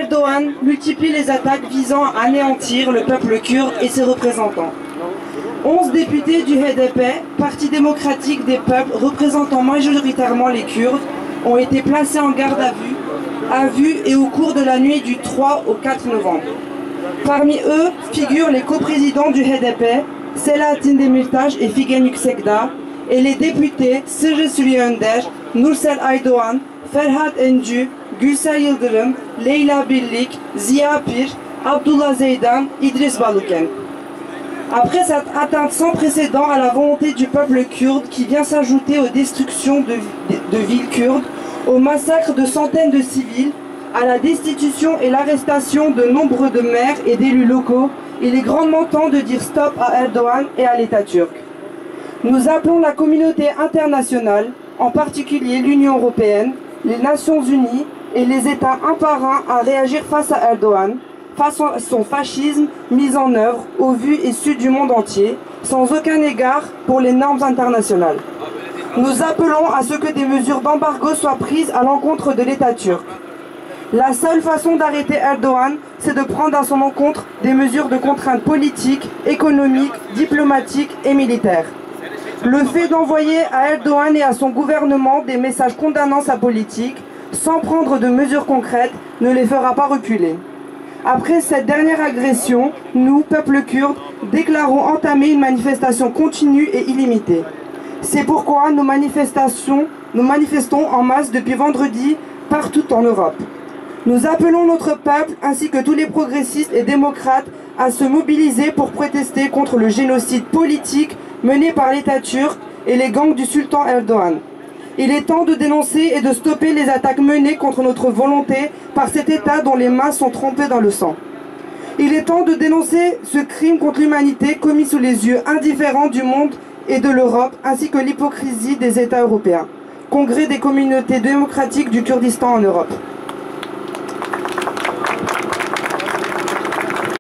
Erdogan multiplie les attaques visant à anéantir le peuple kurde et ses représentants. 11 députés du HDP, Parti démocratique des peuples représentant majoritairement les Kurdes, ont été placés en garde à vue et au cours de la nuit du 3 au 4 novembre. Parmi eux figurent les coprésidents du HDP, Selahattin Demirtas et Figen Yüksekdağ, et les députés Sırrı Süreyya, Nursel Aydoğan, Ferhat Encü, Gülser Yıldırım, Leyla Birlik, Ziya Pir, Abdullah Zeydan, Idris Baluken. Après cette atteinte sans précédent à la volonté du peuple kurde qui vient s'ajouter aux destructions de villes kurdes, au massacre de centaines de civils, à la destitution et l'arrestation de nombreux de maires et d'élus locaux, il est grandement temps de dire stop à Erdogan et à l'État turc. Nous appelons la communauté internationale, en particulier l'Union européenne, les Nations unies et les États un par un à réagir face à Erdogan, face à son fascisme mis en œuvre au vu et su du monde entier, sans aucun égard pour les normes internationales. Nous appelons à ce que des mesures d'embargo soient prises à l'encontre de l'État turc. La seule façon d'arrêter Erdogan, c'est de prendre à son encontre des mesures de contrainte politiques, économiques, diplomatiques et militaires. Le fait d'envoyer à Erdogan et à son gouvernement des messages condamnant sa politique, sans prendre de mesures concrètes, ne les fera pas reculer. Après cette dernière agression, nous, peuple kurde, déclarons entamer une manifestation continue et illimitée. C'est pourquoi nous manifestons en masse depuis vendredi partout en Europe. Nous appelons notre peuple ainsi que tous les progressistes et démocrates à se mobiliser pour protester contre le génocide politique mené par l'État turc et les gangs du sultan Erdogan. Il est temps de dénoncer et de stopper les attaques menées contre notre volonté par cet État dont les mains sont trempées dans le sang. Il est temps de dénoncer ce crime contre l'humanité commis sous les yeux indifférents du monde et de l'Europe, ainsi que l'hypocrisie des États européens. Congrès des communautés démocratiques du Kurdistan en Europe.